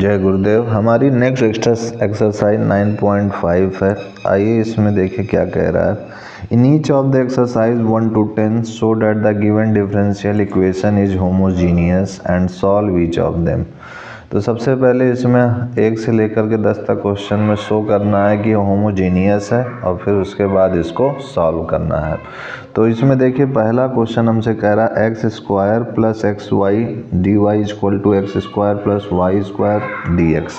जय गुरुदेव। हमारी next exercise 9.5 है। आइए इसमें देखें क्या कह रहा है। In each of the exercise 1 to 10 show that the given differential equation is homogeneous and solve each of them. तो सबसे पहले इसमें 1 से लेकर के 10 तक क्वेश्चन में शो करना है कि होमोजीनियस है और फिर उसके बाद इसको सॉल्व करना है। तो इसमें देखिए पहला क्वेश्चन हमसे कह रहा है x square plus x y d y equal to x square plus y square d x.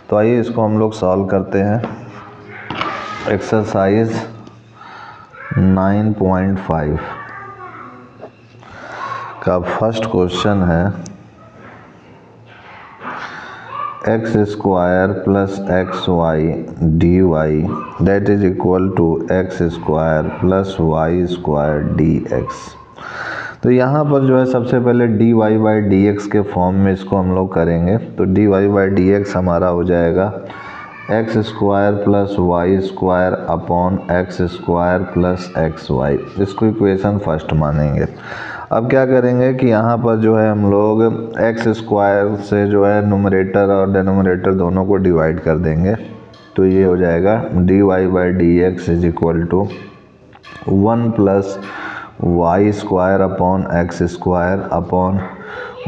तो आइए इसको हम लोग सॉल्व करते हैं। एक्सरसाइज 9.5 का फर्स्ट क्वेश्चन है x square plus x y d y that is equal to x square plus y square d x. तो यहाँ पर जो है सबसे पहले d y by d x के फॉर्म में इसको हम लोग करेंगे। तो d y by d x हमारा हो जाएगा x square plus y square upon x square plus x y. इसको इक्वेशन फर्स्ट मानेंगे। अब क्या करेंगे कि यहाँ पर जो है हम लोग एक्स स्क्वायर से जो है नुमरेटर और डिनोमिनेटर दोनों को डिवाइड कर देंगे। तो ये हो जाएगा d y by d x is equal to 1 plus y square upon x square upon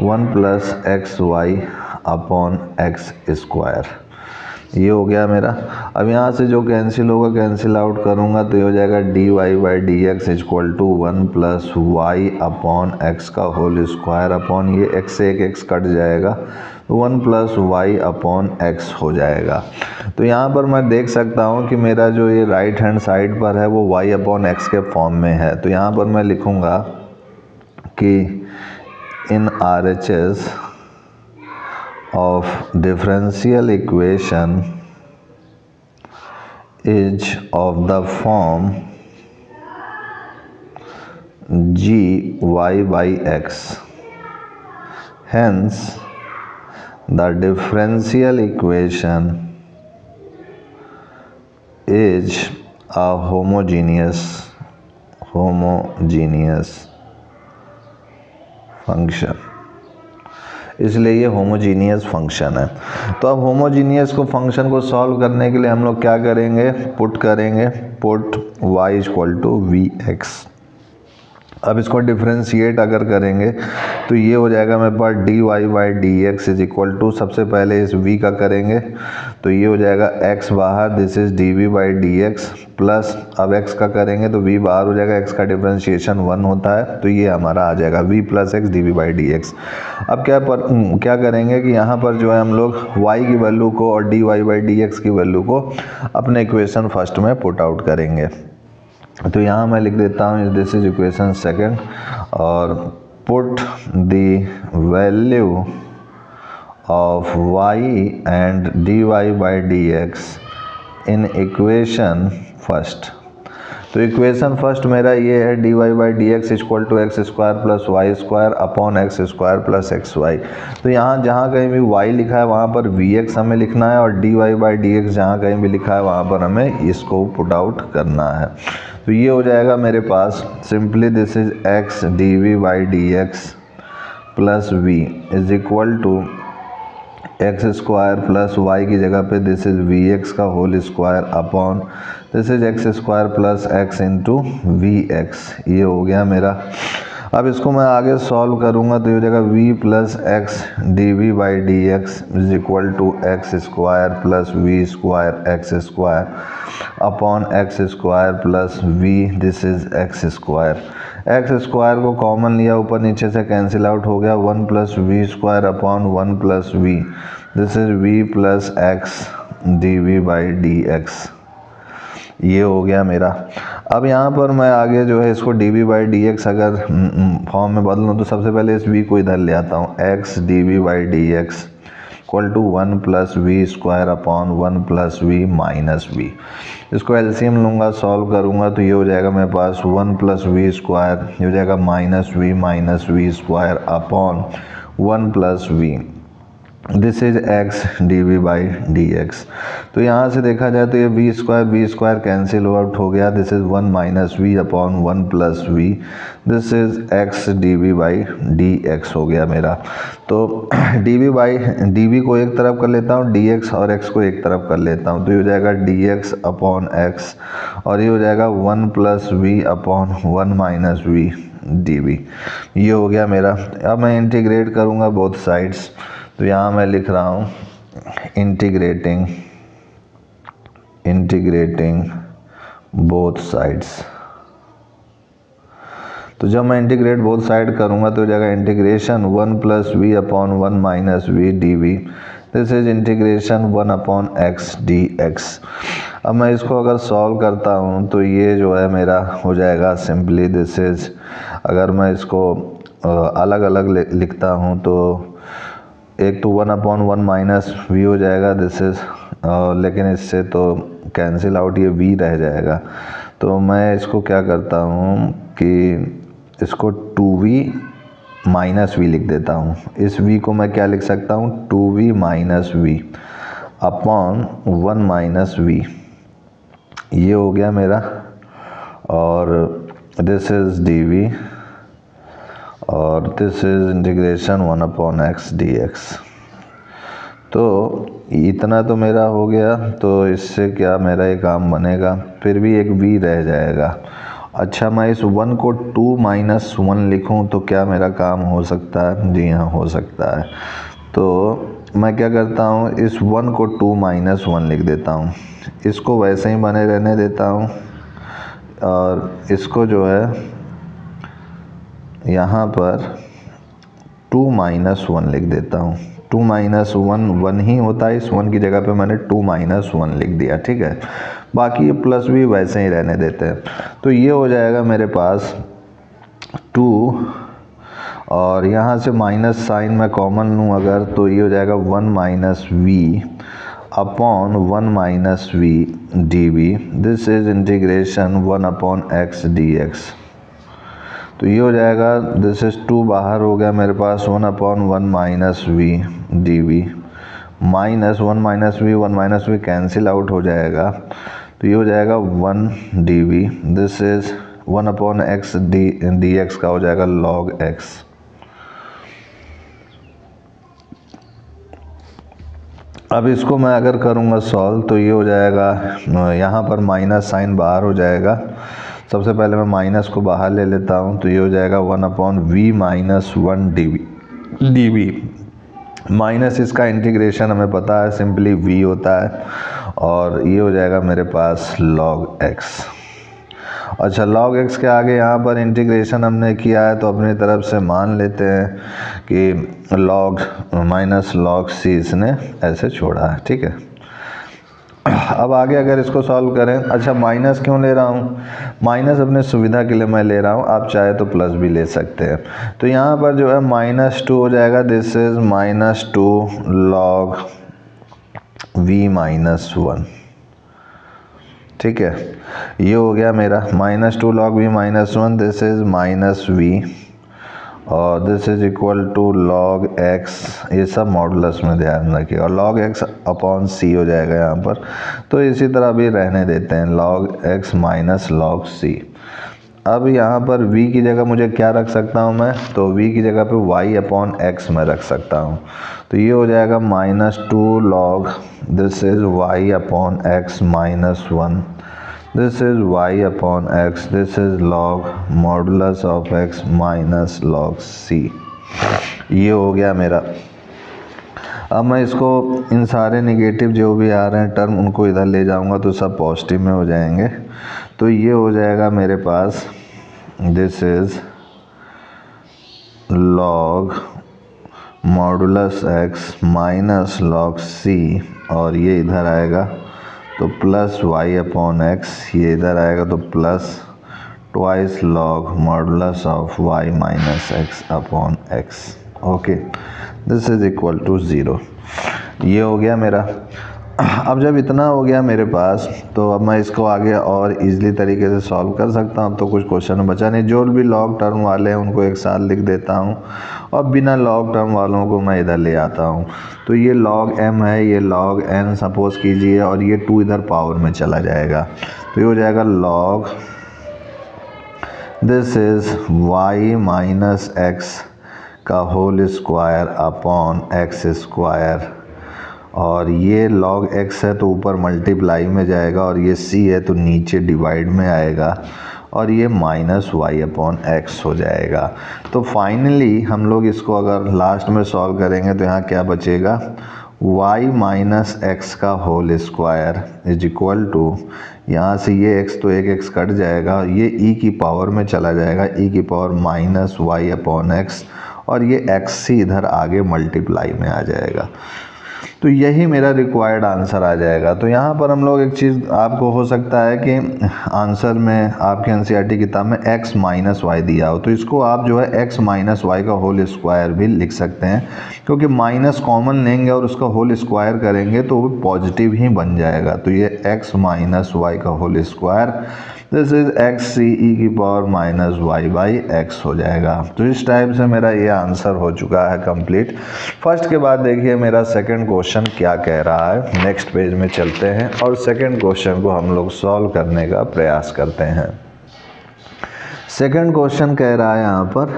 1 plus x y upon x square. ये हो गया मेरा। अब यहाँ से जो कैंसिल होगा कैंसिल आउट करूँगा तो ये हो जाएगा d y by d x equal to 1 plus y upon x का होल स्क्वायर अपॉन ये एक्स से एक एक्स कट जाएगा तो 1 प्लस वाई अपॉन एक्स हो जाएगा। तो यहाँ पर मैं देख सकता हूँ कि मेरा जो ये राइट हैंड साइड पर है वो वाई अपॉन एक्स के फॉर्म में है। तो यहाँ पर मैं लिखूँगा कि इन RHS of differential equation is of the form g y by x. Hence the differential equation is a homogeneous function। इसलिए ये होमोजीनियस फंक्शन है। तो अब होमोजीनियस को फंक्शन को सॉल्व करने के लिए हम लोग क्या करेंगे, पुट करेंगे put y equal to v x. अब इसको डिफ्रेंशिएट अगर करेंगे तो ये हो जाएगा मेरे पास d y by d x is equal to, सबसे पहले इस v का करेंगे तो ये हो जाएगा x बाहर, this is d v by d x plus अब x का करेंगे तो v बाहर हो जाएगा, x का डिफ्रेंशिएशन 1 होता है तो ये हमारा आ जाएगा v plus x d v by d x. अब क्या करेंगे कि यहाँ पर जो है हम लोग y की वैल्यू को और d y by d x की वैल्यू को अपने इक्वेशन फर्स्ट में पुट आउट करेंगे। तो यहाँ मैं लिख देता हूँ दिस इज इक्वेशन सेकंड और put the value of y and d y by d x in equation first. तो इक्वेशन फर्स्ट मेरा ये है d y by d x equal to x square plus y square upon x square plus x y. तो यहाँ जहाँ कहीं भी y लिखा है वहाँ पर वी एक्स हमें लिखना है और d y by d x जहाँ कहीं भी लिखा है वहाँ पर हमें इसको पुट आउट करना है। तो ये हो जाएगा मेरे पास simply this is x d v by d x plus v is equal to x square plus y की जगह पे दिस इज वी एक्स का whole square upon this is x square plus x into v x. ये हो गया मेरा। अब इसको मैं आगे सॉल्व करूँगा तो ये हो जाएगा v plus x d v by d x is equal to x square plus v square x square upon x square plus v this is x square. X square को कॉमन लिया, ऊपर नीचे से कैंसिल आउट हो गया, 1 plus v square upon 1 plus v this is v plus x d v by d x. ये हो गया मेरा। अब यहाँ पर मैं आगे जो है इसको d v by d x अगर फॉर्म में बदलूँ तो सबसे पहले इस v को इधर ले आता हूँ, x d v by d x equal to 1 plus v square upon 1 plus v minus v. इसको एलसीएम लूँगा, सॉल्व करूँगा तो ये हो जाएगा मेरे पास 1 प्लस वी स्क्वायर, ये हो जाएगा minus v square upon 1 plus v this is x d v by d x. तो यहाँ से देखा जाए तो ये वी स्क्वायर कैंसिल आउट हो गया। This is 1 minus v upon 1 plus v. This is x d v by d x हो गया मेरा। तो d v by d v को एक तरफ कर लेता हूँ, डी एक्स और एक्स को एक तरफ कर लेता हूँ, तो ये हो जाएगा डी एक्स अपॉन एक्स, और ये हो जाएगा 1 plus v upon 1 minus v d v. ये हो गया मेरा। अब मैं इंटीग्रेट करूँगा बोथ साइड्स, तो यहाँ मैं लिख रहा हूँ इंटीग्रेटिंग बोथ साइड्स। तो जब मैं इंटीग्रेट बोथ साइड करूँगा तो जगह integration 1 plus v upon 1 minus v d v. This is integration 1 upon x d x. अब मैं इसको अगर सॉल्व करता हूँ तो ये जो है मेरा हो जाएगा सिंपली दिस इज, अगर मैं इसको अलग अलग लिखता हूँ तो एक तो 1 अपॉन 1 माइनस वी हो जाएगा, दिस इज, लेकिन इससे तो कैंसिल आउट ये वी रह जाएगा। तो मैं इसको क्या करता हूँ कि इसको 2v माइनस वी लिख देता हूँ। इस v को मैं क्या लिख सकता हूँ, 2v minus v upon 1 minus v. ये हो गया मेरा, और दिस इज dv और this is integration 1 upon x d x. तो इतना तो मेरा हो गया, तो इससे क्या मेरा ये काम बनेगा, फिर भी एक v रह जाएगा। अच्छा, मैं इस 1 को 2 माइनस 1 लिखूँ तो क्या मेरा काम हो सकता है? जी हाँ, हो सकता है। तो मैं क्या करता हूँ, इस 1 को 2 माइनस 1 लिख देता हूँ, इसको वैसे ही बने रहने देता हूँ, और इसको जो है यहाँ पर 2 माइनस 1 लिख देता हूँ। 2 माइनस 1 1 ही होता है, इस 1 की जगह पे मैंने 2 माइनस 1 लिख दिया, ठीक है। बाकी ये प्लस भी वैसे ही रहने देते हैं। तो ये हो जाएगा मेरे पास 2, और यहाँ से माइनस साइन मैं कॉमन लूँ अगर, तो ये हो जाएगा 1 minus v upon 1 minus v d v. This is integration 1 upon x d x. तो ये हो जाएगा, दिस इज 2 बाहर हो गया मेरे पास, 1 upon 1 minus v d v, minus 1 minus v 1 minus v cancel out हो जाएगा, तो ये हो जाएगा 1 d v. This is 1 upon x d x का हो जाएगा लॉग एक्स। अब इसको मैं अगर करूँगा सॉल्व तो ये हो जाएगा, यहाँ पर माइनस साइन बाहर हो जाएगा। सबसे पहले मैं माइनस को बाहर ले लेता हूँ, तो ये हो जाएगा 1 upon v minus 1 d v. Minus इसका इंटीग्रेशन हमें पता है सिंपली v होता है, और ये हो जाएगा मेरे पास log x। अच्छा, log x के आगे यहाँ पर इंटीग्रेशन हमने किया है, तो अपनी तरफ से मान लेते हैं कि log माइनस log c इसने ऐसे छोड़ा है, ठीक है। अब आगे अगर इसको सॉल्व करें, अच्छा माइनस क्यों ले रहा हूँ, माइनस अपने सुविधा के लिए मैं ले रहा हूँ, आप चाहे तो प्लस भी ले सकते हैं। तो यहाँ पर जो है -2 हो जाएगा, this is -2 log v minus 1, ठीक है। ये हो गया मेरा -2 log v minus 1, this is minus v, और this is equal to log x। ये सब मॉडुलस में ध्यान रखिए, और लॉग x अपॉन c हो जाएगा यहाँ पर। तो इसी तरह भी रहने देते हैं, log x minus log c। अब यहाँ पर v की जगह मुझे क्या रख सकता हूँ मैं, तो v की जगह पे y अपॉन x मैं रख सकता हूँ। तो ये हो जाएगा -2 log, this is y upon x minus 1, this is y upon x, this is log modulus of x minus log c। ये हो गया मेरा। अब मैं इसको इन सारे नेगेटिव जो भी आ रहे हैं टर्म उनको इधर ले जाऊंगा तो सब पॉजिटिव में हो जाएंगे। तो ये हो जाएगा मेरे पास, this is log modulus x minus log c, और ये इधर आएगा तो प्लस y अपॉन x, ये इधर आएगा तो plus twice log modulus of y minus x upon x। Okay, this is equal to 0। ये हो गया मेरा। अब जब इतना हो गया मेरे पास, तो अब मैं इसको आगे और इजीली तरीके से सॉल्व कर सकता हूँ। तो कुछ क्वेश्चन बचा नहीं, जो भी लॉग टर्म वाले हैं उनको एक साथ लिख देता हूँ और बिना लॉग टर्म वालों को मैं इधर ले आता हूँ। तो ये log m है, ये log n सपोज कीजिए, और ये 2 इधर पावर में चला जाएगा। तो ये हो जाएगा log this is y minus x का whole square upon x square, और ये log x है तो ऊपर मल्टीप्लाई में जाएगा, और ये c है तो नीचे डिवाइड में आएगा, और ये माइनस वाई अपॉन एक्स हो जाएगा। तो फाइनली हम लोग इसको अगर लास्ट में सॉल्व करेंगे तो यहाँ क्या बचेगा, y माइनस एक्स का whole square is equal to, यहाँ से ये x तो एक x कट जाएगा, ये e की पावर में चला जाएगा, e की power minus y upon x, और ये x ही इधर आगे मल्टीप्लाई में आ जाएगा। तो यही मेरा रिक्वायर्ड आंसर आ जाएगा। तो यहाँ पर हम लोग एक चीज़ आपको हो सकता है कि आंसर में आपके एनसीईआरटी किताब में x माइनस वाई दिया हो, तो इसको आप जो है x माइनस वाई का होल स्क्वायर भी लिख सकते हैं, क्योंकि माइनस कॉमन लेंगे और उसका होल स्क्वायर करेंगे तो वो पॉजिटिव ही बन जाएगा। तो ये x माइनस वाई का whole square this is x c e की power minus y by x हो जाएगा। तो इस टाइप से मेरा ये आंसर हो चुका है कंप्लीट। फर्स्ट के बाद देखिए मेरा सेकंड क्वेश्चन क्या कह रहा है। नेक्स्ट पेज में चलते हैं और सेकंड क्वेश्चन को हम लोग सॉल्व करने का प्रयास करते हैं। सेकंड क्वेश्चन कह रहा है यहाँ पर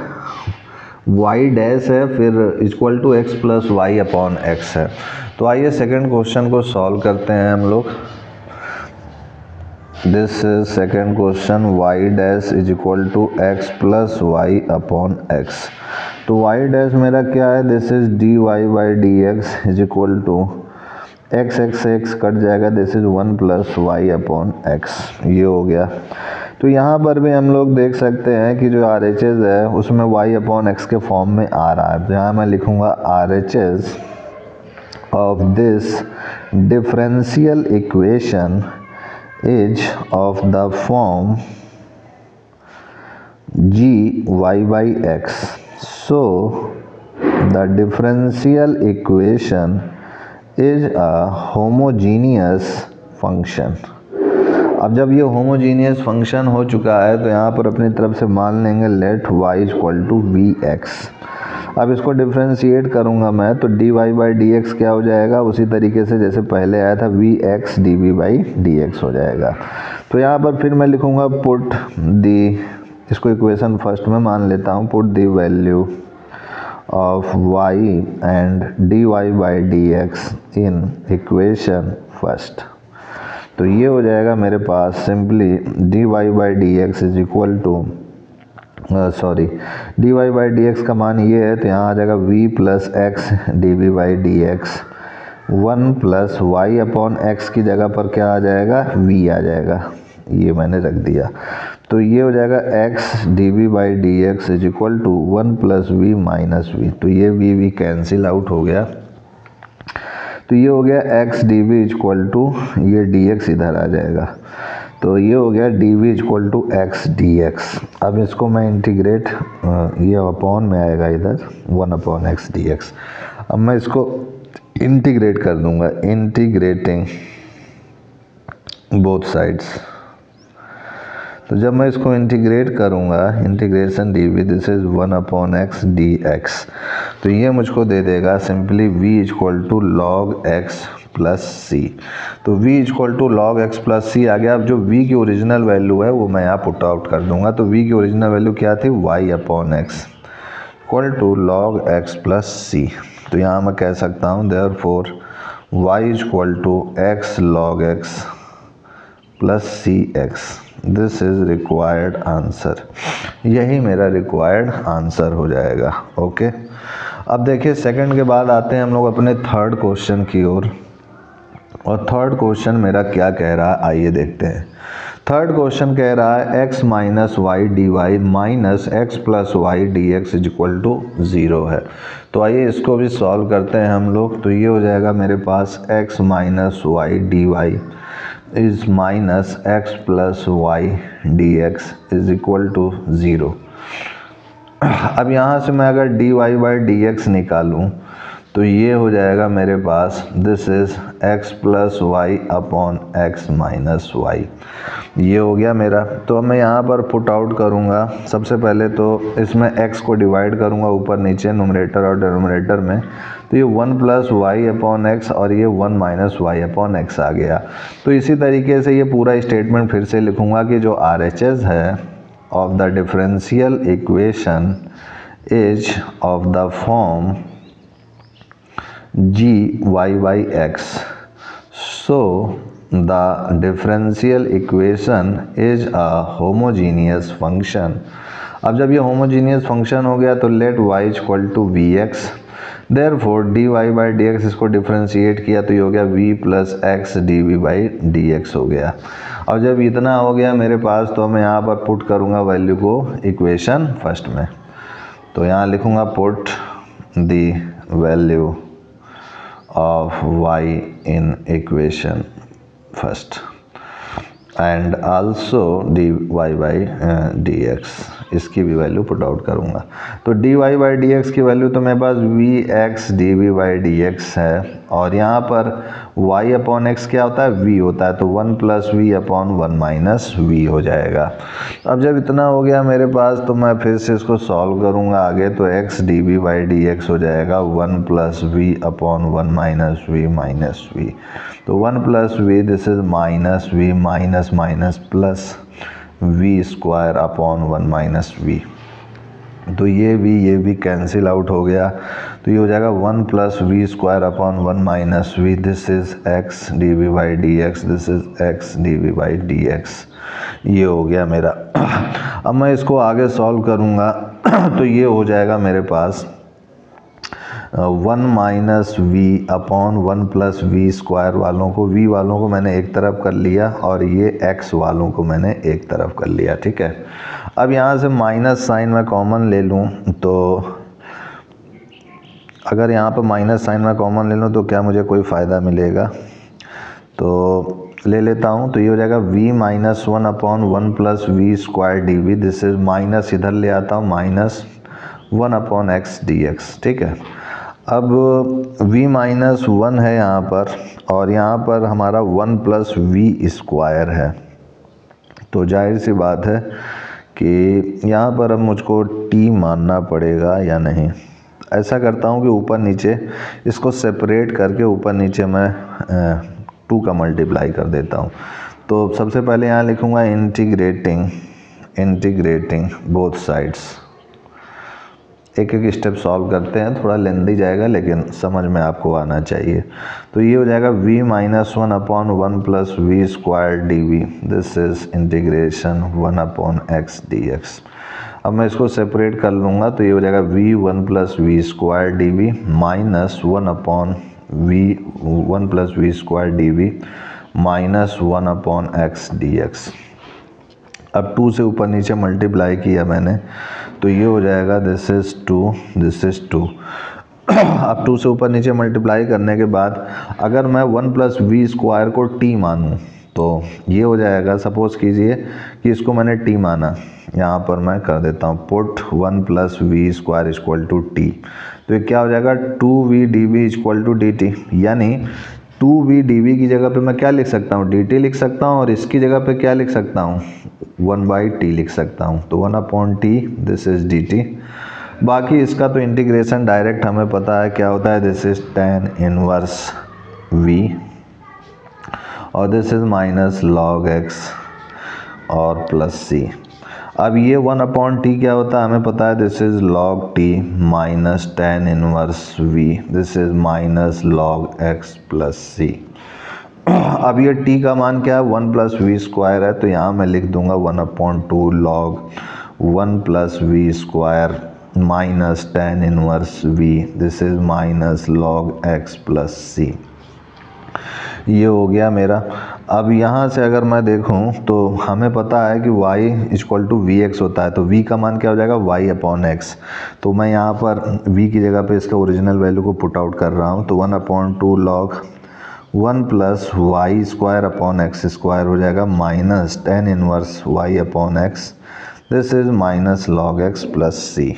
y डैश है, फिर equal to x plus y upon x है। तो आइए सेकंड क्वेश्चन को सॉल्व करते हैं हम लोग। This is second question, y dash is equal to x plus y upon x. तो y डैश मेरा क्या है, this is d y by d x is equal to x x x cut जाएगा, this is 1 plus y upon x, ये हो गया। तो यहाँ पर भी हम लोग देख सकते हैं कि जो RHS है उसमें y अपॉन एक्स के फॉर्म में आ रहा है। तो यहाँ मैं लिखूँगा RHS of this differential equation is of the form g y by x. So the differential equation is a homogeneous function. अब जब ये होमोजीनियस फंक्शन हो चुका है तो यहाँ पर अपनी तरफ से मान लेंगे let y equal to v x. अब इसको डिफ्रेंशिएट करूँगा मैं, तो d y by d x क्या हो जाएगा, उसी तरीके से जैसे पहले आया था v x d v by d x हो जाएगा। तो यहाँ पर फिर मैं लिखूँगा पुट दी, इसको इक्वेशन फर्स्ट में मान लेता हूँ, put the value of y and d y by d x in equation first. तो ये हो जाएगा मेरे पास simply d y by d x is equal to d y by d x का मान ये है, तो यहाँ आ जाएगा v plus x d v by d x, 1 plus y upon x की जगह पर क्या आ जाएगा, v आ जाएगा, ये मैंने रख दिया। तो ये हो जाएगा x d v by d x is equal to 1 plus v minus v, तो ये v कैंसिल आउट हो गया। तो ये हो गया x d v equal to ये डी एक्स इधर आ जाएगा, तो ये हो गया d v equal to x d x. अब इसको मैं इंटीग्रेट, ये अपॉन में आएगा इधर 1 अपॉन एक्स डी एक्स। अब मैं इसको इंटीग्रेट कर दूंगा, इंटीग्रेटिंग बोथ साइड्स। तो जब मैं इसको इंटीग्रेट करूंगा, integration d v this is 1 upon x d x, तो ये मुझको दे देगा simply v equal to log x plus c. तो v equal to log x plus c आ गया। अब जो v की ओरिजिनल वैल्यू है वो मैं यहाँ पुट आउट कर दूंगा। तो v की ओरिजिनल वैल्यू क्या थी, y upon x equal to log x plus c. तो यहाँ मैं कह सकता हूँ therefore y equal to x log x plus c x, this is required answer. यही मेरा रिक्वायर्ड आंसर हो जाएगा। ओके, अब देखिए सेकंड के बाद आते हैं हम लोग अपने थर्ड क्वेश्चन की ओर। और थर्ड क्वेश्चन मेरा क्या कह रहा है, आइए देखते हैं। थर्ड क्वेश्चन कह रहा है x minus y d y minus x plus y d x is equal to 0 है। तो आइए इसको भी सॉल्व करते हैं हम लोग। तो ये हो जाएगा मेरे पास x minus y d y is minus x plus y d x is equal to 0। अब यहाँ से मैं अगर d y by d x निकालूँ तो ये हो जाएगा मेरे पास this is x plus y upon x minus y. ये हो गया मेरा। तो अब मैं यहाँ पर पुट आउट करूँगा। सबसे पहले तो इसमें x को डिवाइड करूँगा ऊपर नीचे न्यूमरेटर और डिनोमिनेटर में। तो ये 1 प्लस वाई अपॉन एक्स और ये 1 माइनस वाई अपॉन एक्स आ गया। तो इसी तरीके से ये पूरा स्टेटमेंट फिर से लिखूँगा कि जो RHS है of the differential equation is of the form g y by x, so the differential equation is a homogeneous function। अब जब ये homogeneous function हो गया तो let y equal to v x, therefore dy by dx इसको differentiate किया तो ये हो गया v plus x d v by d x हो गया। अब जब इतना हो गया मेरे पास तो मैं यहाँ पर पुट करूँगा वैल्यू को इक्वेशन फर्स्ट में। तो यहाँ लिखूँगा put the value of y in equation first and also dy by dx, इसकी भी वैल्यू पुट आउट करूँगा। तो dy by dx की वैल्यू तो मेरे पास vx dv by dx है और यहाँ पर y अपॉन x क्या होता है, v होता है, तो 1 plus v upon 1 minus v हो जाएगा। अब जब इतना हो गया मेरे पास तो मैं फिर से इसको सॉल्व करूँगा आगे। तो x dv by dx हो जाएगा 1 plus v upon 1 minus v. तो 1 plus v this is minus v minus minus plus v square upon 1 minus v. तो ये भी कैंसिल आउट हो गया। तो ये हो जाएगा 1 plus v square upon 1 minus v. This is x d v by d x, this is x d v by d x. ये हो गया मेरा। अब मैं इसको आगे सॉल्व करूँगा तो ये हो जाएगा मेरे पास 1 minus v upon 1 plus v square वालों को, वी वालों को मैंने एक तरफ कर लिया और ये एक्स वालों को मैंने एक तरफ कर लिया, ठीक है। अब यहाँ से माइनस साइन मैं कॉमन ले लूँ तो अगर यहाँ पर माइनस साइन मैं कॉमन ले लूँ तो क्या मुझे कोई फ़ायदा मिलेगा, तो ले लेता हूँ। तो ये हो जाएगा v minus 1 upon 1 plus v square d v. This is minus इधर ले आता हूँ, minus 1 upon x d x, ठीक है। अब v माइनस 1 है यहाँ पर और यहाँ पर हमारा 1 प्लस वी स्क्वायर है। तो जाहिर सी बात है कि यहाँ पर अब मुझको t मानना पड़ेगा या नहीं। ऐसा करता हूँ कि ऊपर नीचे इसको सेपरेट करके ऊपर नीचे मैं 2 का मल्टीप्लाई कर देता हूँ। तो सबसे पहले यहाँ लिखूँगा इंटीग्रेटिंग बोथ साइड्स। एक एक स्टेप सॉल्व करते हैं, थोड़ा लेंदी जाएगा लेकिन समझ में आपको आना चाहिए। तो ये हो जाएगा v minus 1 upon 1 plus v square d v. This is integration 1 upon x d x. अब मैं इसको सेपरेट कर लूँगा तो ये हो जाएगा v 1 plus v square d v minus 1 upon v 1 plus v square d v minus 1 upon x d x. अब 2 से ऊपर नीचे मल्टीप्लाई किया मैंने तो ये हो जाएगा दिस इज़ 2, दिस इज़ 2। अब 2 से ऊपर नीचे मल्टीप्लाई करने के बाद अगर मैं 1 प्लस वी स्क्वायर को t मानूँ तो ये हो जाएगा, सपोज़ कीजिए कि इसको मैंने t माना, यहाँ पर मैं कर देता हूँ put 1 plus v square equal to t. तो ये क्या हो जाएगा 2v dv equal to d t, यानी 2v dv की जगह पे मैं क्या लिख सकता हूँ, dt लिख सकता हूँ और इसकी जगह पे क्या लिख सकता हूँ 1/t लिख सकता हूँ। तो 1 upon T this is dt। बाकी इसका तो इंटीग्रेशन डायरेक्ट हमें पता है क्या होता है, this is tan inverse v और this is minus log x और प्लस c। अब ये 1 अपॉन टी क्या होता है हमें पता है, this is log t minus tan inverse v, this is minus log x plus c। अब ये t का मान क्या है 1 प्लस वी स्क्वायर है, तो यहाँ मैं लिख दूंगा 1 upon 2 log 1 plus v square minus tan inverse v, this is minus log x plus c। ये हो गया मेरा। अब यहाँ से अगर मैं देखूँ तो हमें पता है कि y equal to v x होता है, तो v का मान क्या हो जाएगा y अपॉन एक्स। तो मैं यहाँ पर v की जगह पे इसका ओरिजिनल वैल्यू को पुट आउट कर रहा हूँ। तो 1 upon 2 log 1 plus y square upon x square हो जाएगा minus tan inverse y upon x, this is minus log x plus c।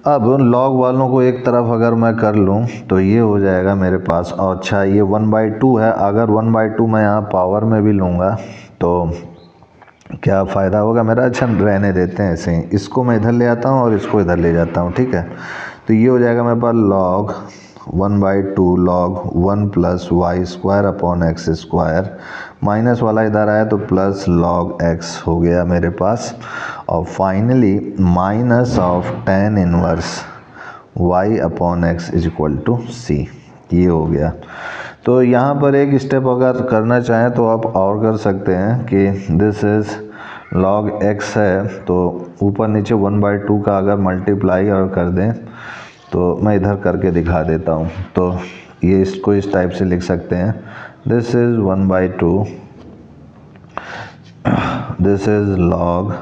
अब लॉग वालों को एक तरफ अगर मैं कर लूँ तो ये हो जाएगा मेरे पास। अच्छा ये 1/2 है, अगर 1/2 मैं यहाँ पावर में भी लूँगा तो क्या फ़ायदा होगा मेरा। अच्छा रहने देते हैं ऐसे ही, इसको मैं इधर ले आता हूँ और इसको इधर ले जाता हूँ, ठीक है। तो ये हो जाएगा मेरे पास log 1/2 log 1 plus y square upon x square, minus वाला इधर आया तो प्लस log x हो गया मेरे पास। और finally minus of tan inverse y upon x is equal to c, ये हो गया। तो यहाँ पर एक स्टेप अगर करना चाहें तो आप और कर सकते हैं कि दिस इज़ log x है, तो ऊपर नीचे 1/2 का अगर मल्टीप्लाई और कर दें तो मैं इधर करके दिखा देता हूँ। तो ये इसको इस टाइप से लिख सकते हैं, this is 1/2, this is log,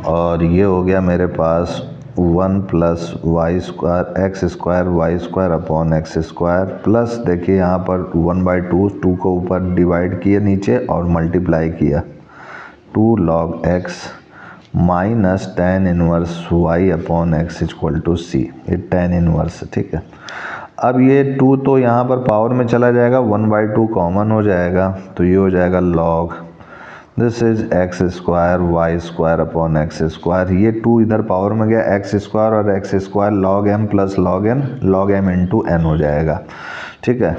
और ये हो गया मेरे पास 1 plus y square x square y square upon x square, plus देखिए यहाँ पर 1/2, 2 को ऊपर डिवाइड किया नीचे और मल्टीप्लाई किया, 2 log x minus tan inverse y upon x equal to c, ये tan इनवर्स, ठीक है। अब ये 2 तो यहाँ पर पावर में चला जाएगा, 1/2 कॉमन हो जाएगा, तो ये हो जाएगा log this is x square y square upon x square, ये 2 इधर पावर में गया, एक्स स्क्वायर और x square log m plus log m into n हो जाएगा, ठीक है।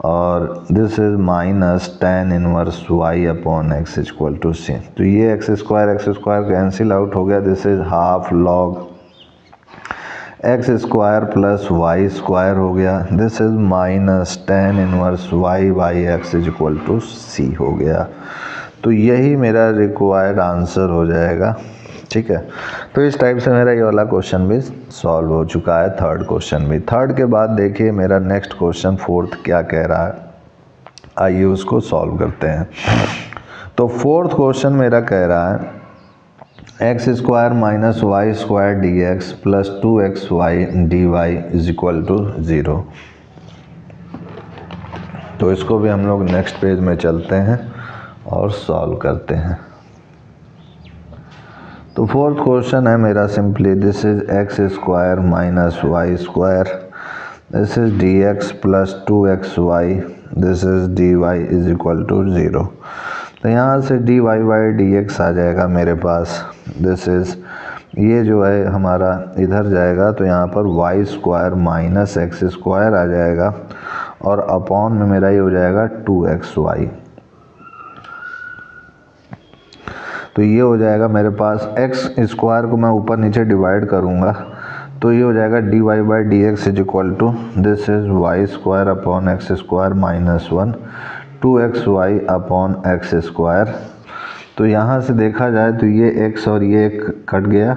और this is minus tan inverse y upon x equal to c, तो ये एक्स स्क्वायर कैंसिल आउट हो गया, this is half log x square plus y square हो गया, this is minus tan inverse y by x is equal to c हो गया। तो यही मेरा रिक्वायर्ड आंसर हो जाएगा, ठीक है। तो इस टाइप से मेरा ये वाला क्वेश्चन भी सॉल्व हो चुका है, थर्ड क्वेश्चन भी। थर्ड के बाद देखिए मेरा नेक्स्ट क्वेश्चन फोर्थ क्या कह रहा है, आइए उसको सॉल्व करते हैं। तो फोर्थ क्वेश्चन मेरा कह रहा है x square minus y square d x plus 2xy dy is equal to 0। तो इसको भी हम लोग नेक्स्ट पेज में चलते हैं और सॉल्व करते हैं। तो फोर्थ क्वेश्चन है मेरा simply this is x square minus y square, this is d x plus 2xy, this is d y is equal to 0। तो यहाँ से d y by d x आ जाएगा मेरे पास, दिस इज ये जो है हमारा इधर जाएगा, तो यहाँ पर y square minus x square आ जाएगा और अपॉन में मेरा ये हो जाएगा 2xy। तो ये हो जाएगा मेरे पास एक्स स्क्वायर को मैं ऊपर नीचे डिवाइड करूँगा, तो ये हो जाएगा d y by d x is equal to this is y square upon x square minus 1 2xy upon x square. तो यहाँ से देखा जाए तो ये x और ये एक कट गया,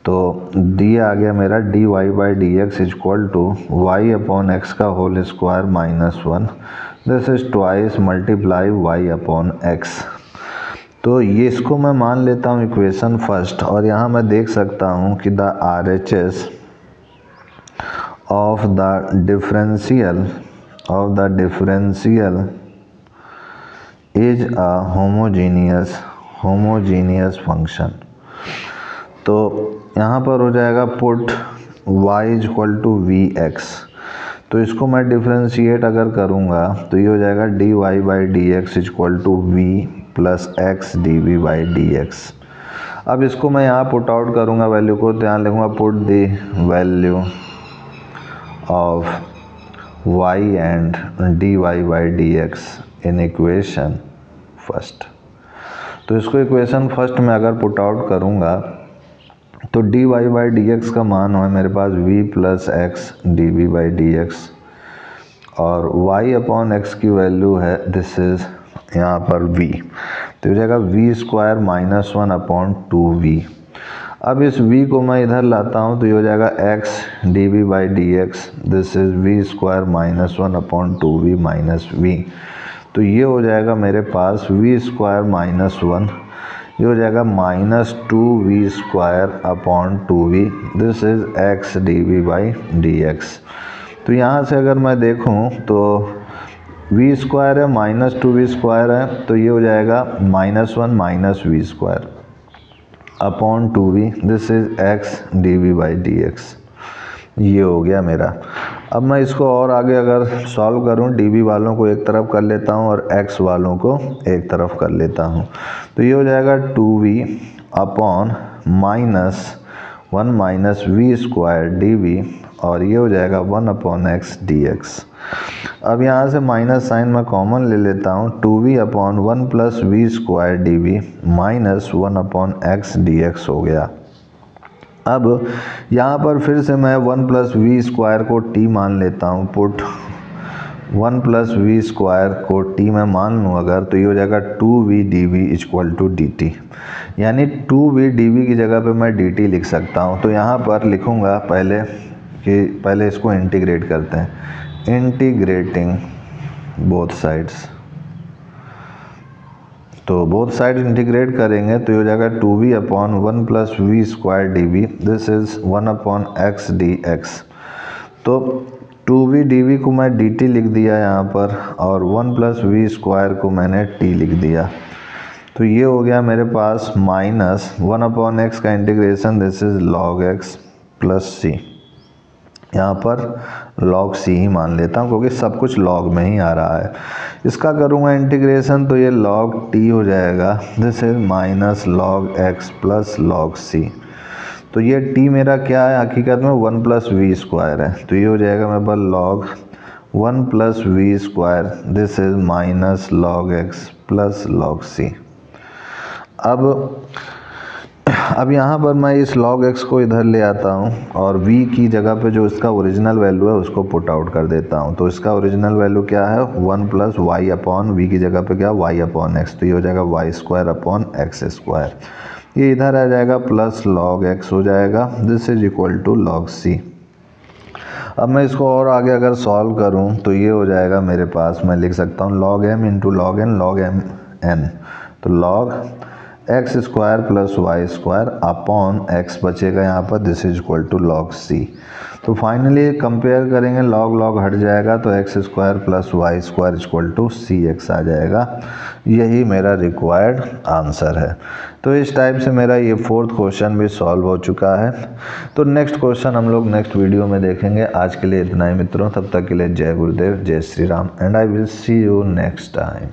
तो डी आ गया मेरा d y by d x is equal to y upon x का whole square minus 1, this is twice multiply y upon x. तो ये इसको मैं मान लेता हूँ इक्वेशन फर्स्ट, और यहाँ मैं देख सकता हूँ कि the RHS of the differential is a homogeneous function. तो यहाँ पर हो जाएगा put y is equal to v x, तो इसको मैं डिफ्रेंशिएट अगर करूँगा तो ये हो जाएगा d y by d x is equal to v plus x d v by d x. अब इसको मैं यहाँ पुट आउट करूँगा वैल्यू को, तो यहाँ लिखूँगा put the value of y and d y by d x in equation first. तो इसको इक्वेशन फर्स्ट में अगर पुट आउट करूँगा तो d y by d x का मान है मेरे पास v plus x d v by d x, और y अपॉन एक्स की वैल्यू है दिस इज़ यहाँ पर v, तो हो जाएगा v square minus 1 upon 2v। अब इस v को मैं इधर लाता हूँ तो ये हो जाएगा x d v by d x, this is v square minus 1 upon 2v minus v। तो ये हो जाएगा मेरे पास v स्क्वायर माइनस 1, ये हो जाएगा minus 2v square upon 2v, this is x d v by d x. तो यहाँ से अगर मैं देखूँ तो v स्क्वायर है माइनस 2v स्क्वायर है, तो ये हो जाएगा minus 1 minus v square. Upon 2v, this is x dv by dx। ये हो गया मेरा। अब मैं इसको और आगे अगर सॉल्व करूं, dv वालों को एक तरफ कर लेता हूं और x वालों को एक तरफ कर लेता हूं, तो ये हो जाएगा 2v upon -1 minus v square dv, और ये हो जाएगा 1 अपॉन x dx। अब यहाँ से माइनस साइन मैं कॉमन ले लेता हूँ, 2v upon 1 plus v square dv minus 1 upon x dx हो गया। अब यहाँ पर फिर से मैं 1 प्लस वी स्क्वायर को t मान लेता हूँ, पुट 1 प्लस वी स्क्वायर को t में मान लूँ अगर, तो ये हो जाएगा 2v dv equal to dt, यानी 2v dv की जगह पे मैं dt लिख सकता हूँ। तो यहाँ पर लिखूँगा पहले इसको इंटीग्रेट करते हैं, इंटीग्रेटिंग बोथ साइड्स। तो बोथ साइड इंटीग्रेट करेंगे तो ये हो जाएगा 2v upon 1 plus v square dv, this is 1 upon x dx। तो 2v dv को मैं dt लिख दिया यहाँ पर, और 1 प्लस वी स्क्वायर को मैंने t लिख दिया। तो ये हो गया मेरे पास माइनस 1 अपॉन x का integration, this is log x plus c। यहाँ पर log c ही मान लेता हूँ क्योंकि सब कुछ log में ही आ रहा है। इसका करूँगा इंटीग्रेशन तो ये log t हो जाएगा, this is minus log x plus log c। तो ये t मेरा क्या है, हकीकत में 1 प्लस वी स्क्वायर है, तो ये हो जाएगा मेरे पास log 1 plus v square, this is minus log x plus log c। अब यहाँ पर मैं इस log x को इधर ले आता हूँ और v की जगह पे जो इसका ओरिजिनल वैल्यू है उसको पुट आउट कर देता हूँ। तो इसका ओरिजिनल वैल्यू क्या है, 1 प्लस वाई अपॉन वी की जगह पे क्या, y अपॉन x, तो ये हो जाएगा y square upon x square. ये इधर आ जाएगा प्लस log x हो जाएगा, this is equal to log c। अब मैं इसको और आगे अगर सॉल्व करूँ तो ये हो जाएगा मेरे पास, मैं लिख सकता हूँ log m into log n, log m n, तो log x square plus y square upon x बचेगा यहाँ पर, this is equal to log c। तो फाइनली कंपेयर करेंगे, log log हट जाएगा तो x square plus y square equal to cx आ जाएगा। यही मेरा रिक्वायर्ड आंसर है। तो इस टाइप से मेरा ये 4th क्वेश्चन भी सॉल्व हो चुका है। तो नेक्स्ट क्वेश्चन हम लोग नेक्स्ट वीडियो में देखेंगे। आज के लिए इतना ही मित्रों, तब तक के लिए जय गुरुदेव, जय Shri Ram, and I will see you next time.